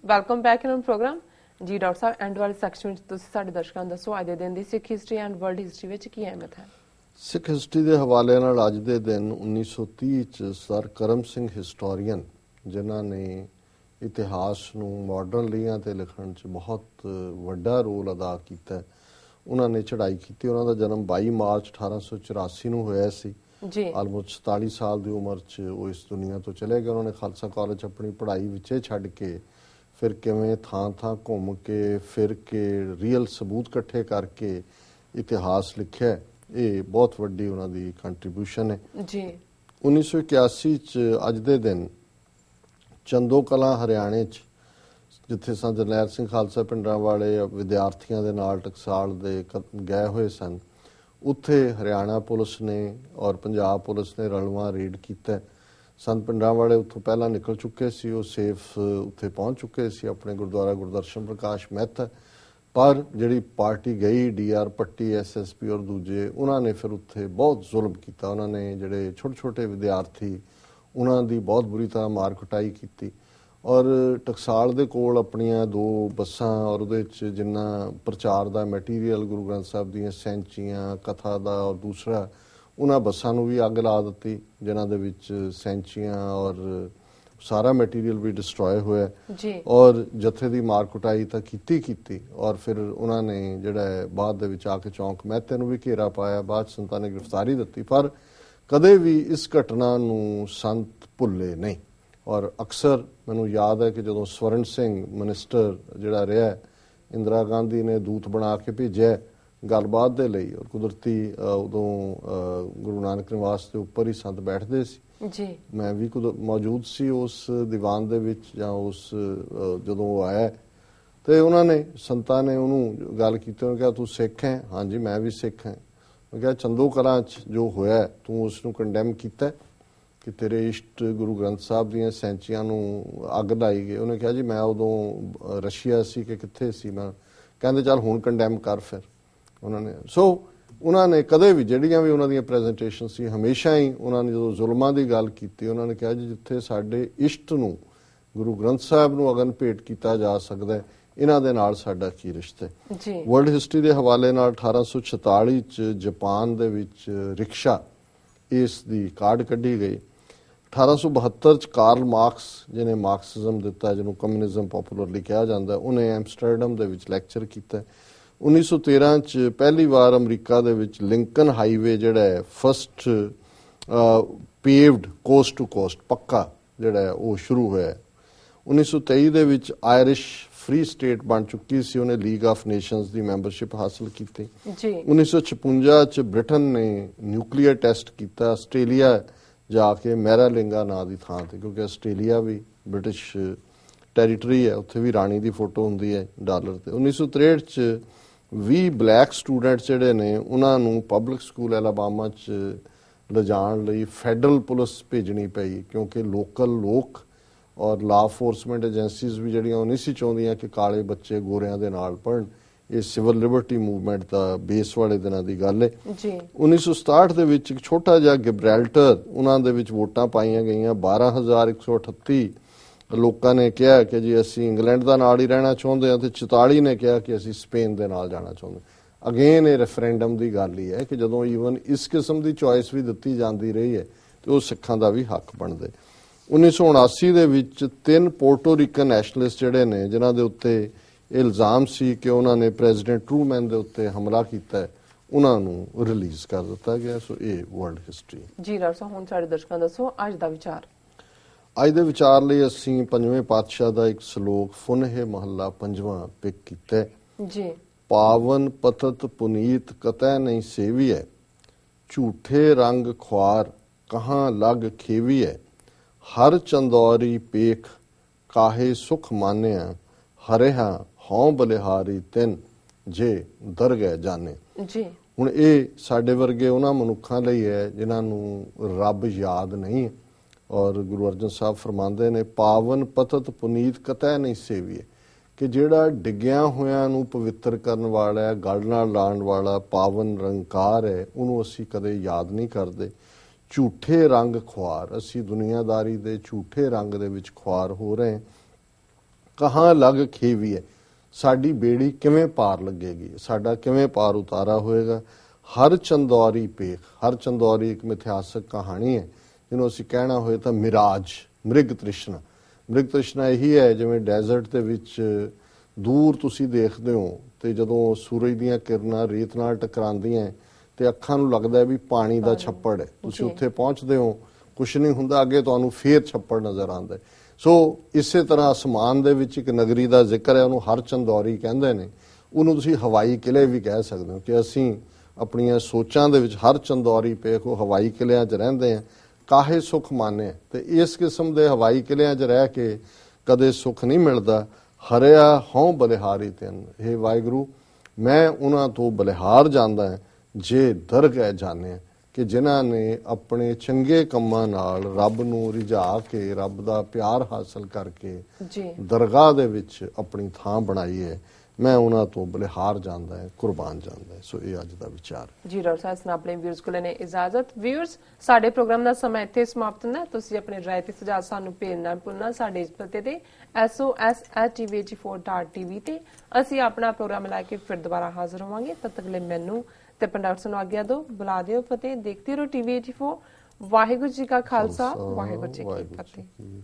Welcome back in programme ਜੀ doctor Sahib. And ਵਾਲੇ section ਵਿੱਚ ਤੁਸੀਂ ਸਾਡੇ ਦਰਸ਼ਕਾਂ ਨੂੰ ਦੱਸੋ ਅੱਜ ਦੇ ਦਿਨ ਦੀ ਸਿੱਖ ਹਿਸਟਰੀ ਐਂਡ ਵਰਲਡ ਹਿਸਟਰੀ ਵਿੱਚ ਕੀ ਅਹਿਮੀਅਤ ਹੈ। ਸਿੱਖ ਹਿਸਟਰੀ ਦੇ ਹਵਾਲੇ ਨਾਲ ਅੱਜ ਦੇ ਦਿਨ 1930 ਚ ਸਰ ਕਰਮ ਸਿੰਘ ਹਿਸਟੋਰੀਅਨ, ਜਿਨ੍ਹਾਂ ਨੇ ਇਤਿਹਾਸ ਨੂੰ ਮਾਡਰਨ ਲੀਹਾਂ ਤੇ ਲਿਖਣ ਚ ਬਹੁਤ ਵੱਡਾ ਰੋਲ ਅਦਾ ਕੀਤਾ, ਉਹਨਾਂ ਨੇ ਚੜ੍ਹਾਈ ਕੀਤੀ। ਉਹਨਾਂ ਦਾ ਜਨਮ 22 ਮਾਰਚ 1884 ਨੂੰ ਹੋਇਆ ਸੀ। ਆਲਮੋਸਟ 47 ਸਾਲ ਦੀ ਉਮਰ 'ਚ ਉਹ ਇਸ ਦੁਨੀਆ ਤੋਂ ਚਲੇ ਗਏ। ਉਹਨਾਂ ਨੇ ਖਾਲਸਾ ਕਾਲਜ ਆਪਣੀ ਪੜ੍ਹਾਈ ਵਿੱਚੇ ਛੱਡ ਕੇ ਫਿਰ ਕਿਵੇਂ ਥਾਂ ਘੁੰਮ ਕੇ ਫਿਰ ਕੇ ਰੀਅਲ ਸਬੂਤ ਇਕੱਠੇ ਕਰਕੇ ਇਤਿਹਾਸ ਲਿਖਿਆ, ਇਹ ਬਹੁਤ ਵੱਡੀ ਉਹਨਾਂ ਦੀ ਕੰਟਰੀਬਿਊਸ਼ਨ ਹੈ। 1981 'ਚ ਅੱਜ ਦੇ ਦਿਨ ਚੰਦੋ ਕਲਾਂ ਹਰਿਆਣੇ 'ਚ, ਜਿੱਥੇ ਸੰਤ ਜਰਨੈਲ ਸਿੰਘ ਖਾਲਸਾ ਭਿੰਡਰਾਂਵਾਲੇ ਵਿਦਿਆਰਥੀਆਂ ਦੇ ਨਾਲ ਟਕਸਾਲ ਦੇ ਗਏ ਹੋਏ ਸਨ, ਉੱਥੇ ਹਰਿਆਣਾ ਪੁਲਿਸ ਨੇ ਔਰ ਪੰਜਾਬ ਪੁਲਿਸ ਨੇ ਰਲਵਾਂ ਰੇਡ ਕੀਤਾ। ਸੰਤ ਭਿੰਡਰਾਂਵਾਲੇ ਉੱਥੋਂ ਪਹਿਲਾਂ ਨਿਕਲ ਚੁੱਕੇ ਸੀ, ਉਹ ਸੇਫ ਉੱਥੇ ਪਹੁੰਚ ਚੁੱਕੇ ਸੀ ਆਪਣੇ ਗੁਰਦੁਆਰਾ ਗੁਰਦਰਸ਼ਨ ਪ੍ਰਕਾਸ਼ ਮਹਿਤਾ, ਪਰ ਜਿਹੜੀ ਪਾਰਟੀ ਗਈ DR ਪੱਟੀ SSP ਔਰ ਦੂਜੇ, ਉਹਨਾਂ ਨੇ ਫਿਰ ਉੱਥੇ ਬਹੁਤ ਜ਼ੁਲਮ ਕੀਤਾ। ਉਹਨਾਂ ਨੇ ਜਿਹੜੇ ਛੋਟੇ ਵਿਦਿਆਰਥੀ, ਉਹਨਾਂ ਦੀ ਬਹੁਤ ਬੁਰੀ ਤਰ੍ਹਾਂ ਮਾਰ ਕੁਟਾਈ ਕੀਤੀ ਔਰ ਟਕਸਾਲ ਦੇ ਕੋਲ ਆਪਣੀਆਂ 2 ਬੱਸਾਂ ਔਰ ਉਹਦੇ 'ਚ ਜਿੰਨਾ ਪ੍ਰਚਾਰ ਦਾ ਮਟੀਰੀਅਲ, ਗੁਰੂ ਗ੍ਰੰਥ ਸਾਹਿਬ ਦੀਆਂ ਸੈਂਚੀਆਂ, ਕਥਾ ਦਾ ਔਰ ਦੂਸਰਾ, ਉਹਨਾਂ ਬੱਸਾਂ ਨੂੰ ਵੀ ਅੱਗ ਲਾ ਦਿੱਤੀ, ਜਿਨ੍ਹਾਂ ਦੇ ਵਿੱਚ ਸੈਂਚੀਆਂ ਔਰ ਸਾਰਾ ਮਟੀਰੀਅਲ ਵੀ ਡਿਸਟਰੋਏ ਹੋਇਆ ਔਰ ਜਥੇ ਦੀ ਮਾਰ ਕੁਟਾਈ ਤਾਂ ਕੀਤੀ ਔਰ ਫਿਰ ਉਹਨਾਂ ਨੇ ਜਿਹੜਾ ਬਾਅਦ ਦੇ ਵਿੱਚ ਆ ਕੇ ਚੌਂਕ ਮਹਿਤੇ ਨੂੰ ਵੀ ਘੇਰਾ ਪਾਇਆ। ਬਾਅਦ ਸੰਤਾਂ ਨੇ ਗ੍ਰਿਫਤਾਰੀ ਦਿੱਤੀ, ਪਰ ਕਦੇ ਵੀ ਇਸ ਘਟਨਾ ਨੂੰ ਸੰਤ ਭੁੱਲੇ ਨਹੀਂ। ਔਰ ਅਕਸਰ ਮੈਨੂੰ ਯਾਦ ਹੈ ਕਿ ਜਦੋਂ ਸਵਰਨ ਸਿੰਘ ਮਿਨਿਸਟਰ ਜਿਹੜਾ ਰਿਹਾ, ਇੰਦਰਾ ਗਾਂਧੀ ਨੇ ਦੂਤ ਬਣਾ ਕੇ ਭੇਜਿਆ ਗੱਲਬਾਤ ਦੇ ਲਈ, ਔਰ ਕੁਦਰਤੀ ਉਦੋਂ ਗੁਰੂ ਨਾਨਕ ਨਿਵਾਸ ਦੇ ਉੱਪਰ ਹੀ ਸੰਤ ਬੈਠਦੇ ਸੀ। ਮੈਂ ਵੀ ਮੌਜੂਦ ਸੀ ਉਸ ਦੀਵਾਨ ਦੇ ਵਿੱਚ, ਜਾਂ ਉਸ ਜਦੋਂ ਉਹ ਆਇਆ ਤੇ ਉਹਨਾਂ ਨੇ ਸੰਤਾਂ ਨੇ ਉਹਨੂੰ ਗੱਲ ਕੀਤੀ। ਉਹਨੇ ਕਿਹਾ ਤੂੰ ਸਿੱਖ ਹੈ? ਹਾਂਜੀ ਮੈਂ ਵੀ ਸਿੱਖ ਹਾਂ। ਮੈਂ ਕਿਹਾ ਚੰਦੋ ਕਲਾਂ 'ਚ ਜੋ ਹੋਇਆ ਤੂੰ ਉਸ ਨੂੰ ਕੰਡੈਮ ਕੀਤਾ ਕਿ ਤੇਰੇ ਇਸ਼ਟ ਗੁਰੂ ਗ੍ਰੰਥ ਸਾਹਿਬ ਦੀਆਂ ਸੈਂਚੀਆਂ ਨੂੰ ਅੱਗ ਲਾਈ ਗਈ। ਉਹਨੇ ਕਿਹਾ ਜੀ ਮੈਂ ਉਦੋਂ ਰਸ਼ੀਆ ਸੀ ਕਿ ਕਿੱਥੇ ਸੀ ਮੈਂ। ਕਹਿੰਦੇ ਚੱਲ ਹੁਣ ਕੰਡੈਮ ਕਰ। ਫਿਰ ਉਹਨਾਂ ਨੇ ਕਦੇ ਵੀ ਜਿਹੜੀਆਂ ਵੀ ਉਹਨਾਂ ਦੀਆਂ ਪ੍ਰੈਜੈਂਟੇਸ਼ਨ ਸੀ, ਹਮੇਸ਼ਾ ਹੀ ਉਹਨਾਂ ਨੇ ਜਦੋਂ ਜ਼ੁਲਮਾਂ ਦੀ ਗੱਲ ਕੀਤੀ, ਉਹਨਾਂ ਨੇ ਕਿਹਾ ਜੀ ਜਿੱਥੇ ਸਾਡੇ ਇਸ਼ਟ ਨੂੰ, ਗੁਰੂ ਗ੍ਰੰਥ ਸਾਹਿਬ ਨੂੰ ਅਗਨ ਭੇਟ ਕੀਤਾ ਜਾ ਸਕਦਾ, ਇਹਨਾਂ ਦੇ ਨਾਲ ਸਾਡਾ ਕੀ ਰਿਸ਼ਤਾ ਹੈ। ਵਰਲਡ ਹਿਸਟਰੀ ਦੇ ਹਵਾਲੇ ਨਾਲ 1846 ਚ ਜਾਪਾਨ ਦੇ ਵਿੱਚ ਰਿਕਸ਼ਾ, ਇਸ ਦੀ ਕਾਢ ਕੱਢੀ ਗਈ। 1872 ਚ ਕਾਰਲ ਮਾਰਕਸ, ਜਿਹਨੇ ਮਾਰਕਸਿਜ਼ਮ ਦਿੱਤਾ, ਜਿਹਨੂੰ ਕਮਿਊਨਿਜ਼ਮ ਪੋਪੂਲਰਲੀ ਕਿਹਾ ਜਾਂਦਾ, ਉਹਨੇ ਐਮਸਟਰਡਮ ਦੇ ਵਿੱਚ ਲੈਕਚਰ ਕੀਤਾ। 1913 ਚ ਪਹਿਲੀ ਵਾਰ ਅਮਰੀਕਾ ਦੇ ਵਿੱਚ ਲਿੰਕਨ ਹਾਈਵੇ ਜਿਹੜਾ ਹੈ, first paved cost to cost, ਪੱਕਾ ਜਿਹੜਾ ਹੈ ਉਹ ਸ਼ੁਰੂ ਹੋਇਆ। 1923 ਦੇ ਵਿੱਚ ਆਇਰਿਸ਼ ਫ੍ਰੀ ਸਟੇਟ ਬਣ ਚੁੱਕੀ ਸੀ, ਉਹਨੇ league of nations the membership ਹਾਸਲ ਕੀਤੀ। 1956 ਚ ਬ੍ਰਿਟਨ ਨੇ ਨਿਊਕਲੀਅਰ ਟੈਸਟ ਕੀਤਾ ਆਸਟ੍ਰੇਲੀਆ ਜਾ ਕੇ, ਮੈਰਾਲਿੰਗਾ ਨਾਂ ਦੀ ਥਾਂ ਤੇ, ਕਿਉਂਕਿ ਆਸਟ੍ਰੇਲੀਆ ਵੀ ਬ੍ਰਿਟਿਸ਼ ਟੈਰੀਟਰੀ ਹੈ, ਉੱਥੇ ਵੀ ਰਾਣੀ ਦੀ ਫੋਟੋ ਹੁੰਦੀ ਹੈ ਡਾਲਰ ਤੇ। 1963 ਚ 20 ਬਲੈਕ ਸਟੂਡੈਂਟ ਜਿਹੜੇ ਨੇ, ਉਹਨਾਂ ਨੂੰ ਪਬਲਿਕ ਸਕੂਲ ਐਲਾਬਾਮਾ ਚ ਲਿਜਾਣ ਲਈ ਫੈਡਰਲ ਪੁਲਿਸ ਭੇਜਣੀ ਪਈ, ਕਿਉਂਕਿ ਲੋਕਲ ਲੋਕ ਔਰ ਲਾ ਫੋਰਸਮੈਂਟ ਏਜੰਸੀਜ਼ ਵੀ ਜਿਹੜੀਆਂ ਉਹ ਨਹੀਂ ਸੀ ਚਾਹੁੰਦੀਆਂ ਕਿ ਕਾਲੇ ਬੱਚੇ ਗੋਰਿਆਂ ਦੇ ਨਾਲ ਪੜ੍ਹਨ। ਇਹ ਸਿਵਲ ਲਿਬਰਟੀ ਮੂਵਮੈਂਟ ਦਾ ਬੇਸ ਵਾਲੇ ਦਿਨਾਂ ਦੀ ਗੱਲ ਹੈ। 1967 ਦੇ ਵਿੱਚ ਇੱਕ ਛੋਟਾ ਜਿਹਾ ਗਿਬਰਾਲਟਰ, ਉਹਨਾਂ ਦੇ ਵਿੱਚ ਵੋਟਾਂ ਪਾਈਆਂ ਗਈਆਂ, 12,138 ਲੋਕਾਂ ਨੇ ਕਿਹਾ ਕਿ ਜੀ ਅਸੀਂ ਇੰਗਲੈਂਡ ਦਾ ਨਾਲ ਹੀ ਰਹਿਣਾ ਚਾਹੁੰਦੇ ਹਾਂ, ਤੇ 44 ਨੇ ਕਿਹਾ ਕਿ ਅਸੀਂ ਸਪੇਨ ਦੇ ਨਾਲ ਜਾਣਾ ਚਾਹੁੰਦੇ। ਅਗੇਨ ਇਹ ਰੈਫਰੈਂਡਮ ਦੀ ਗੱਲ ਹੀ ਹੈ ਕਿ ਜਦੋਂ ਈਵਨ ਇਸ ਕਿਸਮ ਦੀ ਚੋਇਸ ਵੀ ਦਿੱਤੀ ਜਾਂਦੀ ਰਹੀ ਹੈ ਤੇ ਉਹ ਸਿੱਖਾਂ ਦਾ ਵੀ ਹੱਕ ਬਣਦੇ। 1979 ਦੇ ਵਿੱਚ 3 ਪੋਰਟੋਰੀਕਨ ਨੈਸ਼ਨਲਿਸਟ ਜਿਹੜੇ ਨੇ, ਜਿਨ੍ਹਾਂ ਦੇ ਉੱਤੇ ਇਲਜ਼ਾਮ ਸੀ ਕਿ ਉਹਨਾਂ ਨੇ ਪ੍ਰੈਜ਼ੀਡੈਂਟ ਟਰੂਮੈਨ ਦੇ ਉੱਤੇ ਹਮਲਾ ਕੀਤਾ ਹੈ, ਉਹਨਾਂ ਨੂੰ ਰਿਲੀਜ਼ ਕਰ ਦਿੱਤਾ ਗਿਆ। ਸੋ ਇਹ ਵਰਲਡ ਹਿਸਟਰੀ ਜੀ। ਡਾਕਟਰ ਸਾਹਿਬ ਹੁਣ ਸਾਡੇ ਦਰਸ਼ਕਾਂ ਦੱਸੋ ਅੱਜ ਦਾ ਵਿਚਾਰ। ਅੱਜ ਦੇ ਵਿਚਾਰ ਲਈ ਅਸੀਂ ਪੰਜਵੇਂ ਪਾਤਸ਼ਾਹ ਦਾ ਇੱਕ ਸ਼ਲੋਕ ਫੁਨਹੇ ਮਹੱਲਾ 5ਵਾਂ ਪਿਕ ਕੀਤਾ ਜੀ। ਪਾਵਨ ਪਤਤ ਪੁਨੀਤ ਕਤੈ ਨਹੀਂ ਸੇਵੀਐ, ਝੂਠੇ ਰੰਗ ਖੁਆਰ ਕਹਾਂ ਲਗ ਖੇਵੀਐ, ਹਰ ਚੰਦੌਰੀ ਪੇਖ ਕਾਹੇ ਸੁਖ ਮਾਨਿਆ, ਹਰਿਹਾ ਹਉ ਬਲਿਹਾਰੀ ਤਿੰਨ ਜੇ ਦਰਗਹਿ ਜਾਣੇ। ਹੁਣ ਇਹ ਸਾਡੇ ਵਰਗੇ ਉਹਨਾਂ ਮਨੁੱਖਾਂ ਲਈ ਹੈ ਜਿਨ੍ਹਾਂ ਨੂੰ ਰੱਬ ਯਾਦ ਨਹੀਂ, ਔਰ ਗੁਰੂ ਅਰਜਨ ਸਾਹਿਬ ਫਰਮਾਉਂਦੇ ਨੇ ਪਾਵਨ ਪਤਤ ਪੁਨੀਤ ਕਤੈ ਨਹੀਂ ਸੇਵੀਏ, ਕਿ ਜਿਹੜਾ ਡਿੱਗਿਆਂ ਹੋਇਆਂ ਨੂੰ ਪਵਿੱਤਰ ਕਰਨ ਵਾਲਾ ਹੈ, ਗਲ ਨਾਲ ਲਾਉਣ ਵਾਲਾ ਪਾਵਨ ਰੰਕਾਰ ਹੈ, ਉਹਨੂੰ ਅਸੀਂ ਕਦੇ ਯਾਦ ਨਹੀਂ ਕਰਦੇ। ਝੂਠੇ ਰੰਗ ਖੁਆਰ, ਅਸੀਂ ਦੁਨੀਆਦਾਰੀ ਦੇ ਝੂਠੇ ਰੰਗ ਦੇ ਵਿੱਚ ਖੁਆਰ ਹੋ ਰਹੇ। ਕਹਾਂ ਲੱਗ ਖੇਵੀ ਹੈ, ਸਾਡੀ ਬੇੜੀ ਕਿਵੇਂ ਪਾਰ ਲੱਗੇਗੀ, ਸਾਡਾ ਕਿਵੇਂ ਪਾਰ ਉਤਾਰਾ ਹੋਏਗਾ। ਹਰ ਚੰਦੌਰੀ ਪੇਖ, ਹਰ ਚੰਦੌਰੀ ਇੱਕ ਮਿਥਿਹਾਸਕ ਕਹਾਣੀ ਹੈ ਜਿਹਨੂੰ ਅਸੀਂ ਕਹਿਣਾ ਹੋਏ ਤਾਂ ਮਿਰਾਜ, ਮ੍ਰਿਗ ਤ੍ਰਿਸ਼ਨਾ। ਮ੍ਰਿਗ ਤ੍ਰਿਸ਼ਨਾ ਇਹੀ ਹੈ ਜਿਵੇਂ ਡੈਜ਼ਰਟ ਦੇ ਵਿੱਚ ਦੂਰ ਤੁਸੀਂ ਦੇਖਦੇ ਹੋ ਤੇ ਜਦੋਂ ਸੂਰਜ ਦੀਆਂ ਕਿਰਨਾਂ ਰੇਤ ਨਾਲ ਟਕਰਾਉਂਦੀਆਂ ਤੇ ਅੱਖਾਂ ਨੂੰ ਲੱਗਦਾ ਹੈ ਵੀ ਪਾਣੀ ਦਾ ਛੱਪੜ ਹੈ, ਤੁਸੀਂ ਉੱਥੇ ਪਹੁੰਚਦੇ ਹੋ, ਕੁਛ ਨਹੀਂ ਹੁੰਦਾ, ਅੱਗੇ ਤੁਹਾਨੂੰ ਫੇਰ ਛੱਪੜ ਨਜ਼ਰ ਆਉਂਦਾ ਹੈ। ਸੋ ਇਸੇ ਤਰ੍ਹਾਂ ਅਸਮਾਨ ਦੇ ਵਿੱਚ ਇੱਕ ਨਗਰੀ ਦਾ ਜ਼ਿਕਰ ਹੈ, ਉਹਨੂੰ ਹਰ ਚੰਦੌਰੀ ਕਹਿੰਦੇ ਨੇ। ਉਹਨੂੰ ਤੁਸੀਂ ਹਵਾਈ ਕਿਲੇ ਵੀ ਕਹਿ ਸਕਦੇ ਹੋ ਕਿ ਅਸੀਂ ਆਪਣੀਆਂ ਸੋਚਾਂ ਦੇ ਵਿੱਚ ਹਰ ਚੰਦੌਰੀ ਪੇਖ ਉਹ ਹਵਾਈ ਕਿਲਿਆਂ 'ਚ ਰਹਿੰਦੇ ਆ, ਕਾਹੇ ਸੁੱਖ ਮਾਨੇ। ਤੇ ਇਸ ਕਿਸਮ ਦੇ ਹਵਾਈ ਕਿਲਿਆਂ 'ਚ ਰਹਿ ਕੇ ਕਦੇ ਸੁੱਖ ਨਹੀਂ ਮਿਲਦਾ। ਹਰਿਆ ਹਉ ਬਲਿਹਾਰੀ ਤੈਨ, ਹੇ ਵਾਹਿਗੁਰੂ ਮੈਂ ਉਹਨਾਂ ਤੋਂ ਬਲਿਹਾਰ ਜਾਂਦਾ ਹਾਂ ਜੇ ਦਰਗਹਿ ਜਾਣੇ, ਕਿ ਜਿਨ੍ਹਾਂ ਨੇ ਆਪਣੇ ਚੰਗੇ ਕੰਮਾਂ ਨਾਲ ਰੱਬ ਨੂੰ ਰਿਝਾ ਕੇ, ਰੱਬ ਦਾ ਪਿਆਰ ਹਾਸਲ ਕਰਕੇ ਦਰਗਾਹ ਦੇ ਵਿੱਚ ਆਪਣੀ ਥਾਂ ਬਣਾਈ ਹੈ, ਮੈਂ ਉਹਨਾਂ ਤੋਂ ਬਲਿਹਾਰ ਜਾਂਦਾ ਹੈ, ਕੁਰਬਾਨ ਜਾਂਦਾ ਹੈ। ਸੋ ਇਹ ਅੱਜ ਦਾ ਵਿਚਾਰ ਜੀ। ਡਾਕਟਰ ਸਾਹਿਬ ਆਪਣੇ ਵਿਊਅਰਸ ਕੋਲ ਨੇ ਇਜਾਜ਼ਤ। ਵਿਊਅਰਸ, ਸਾਡੇ ਪ੍ਰੋਗਰਾਮ ਦਾ ਸਮਾਂ ਇੱਥੇ ਸਮਾਪਤ ਹੁੰਦਾ। ਤੁਸੀਂ ਆਪਣੇ ਰਾਏ ਤੇ ਸੁਝਾਅ ਸਾਨੂੰ ਭੇਜਣਾ ਭੁੱਲਣਾ ਸਾਡੇ ਇਸ ਪਤੇ ਤੇ sos@tvh4.tv ਤੇ। ਅਸੀਂ ਆਪਣਾ ਪ੍ਰੋਗਰਾਮ ਲੈ ਕੇ ਫਿਰ ਦੁਬਾਰਾ ਹਾਜ਼ਰ ਹੋਵਾਂਗੇ। ਤਦ ਤੱਕ ਲਈ ਮੈਨੂੰ ਤੇ ਪੰਡਾਕਟਰ ਨੂੰ ਆਗਿਆ ਦਿਓ। ਬੁਲਾ ਦਿਓ ਫਤਿਹ। ਦੇਖਦੇ ਰਹੋ TV 84। ਵਾਹਿਗੁਰੂ ਜੀ ਕਾ ਖਾਲਸਾ, ਵਾਹਿਗੁਰੂ ਜੀ ਕੀ ਫਤਿਹ।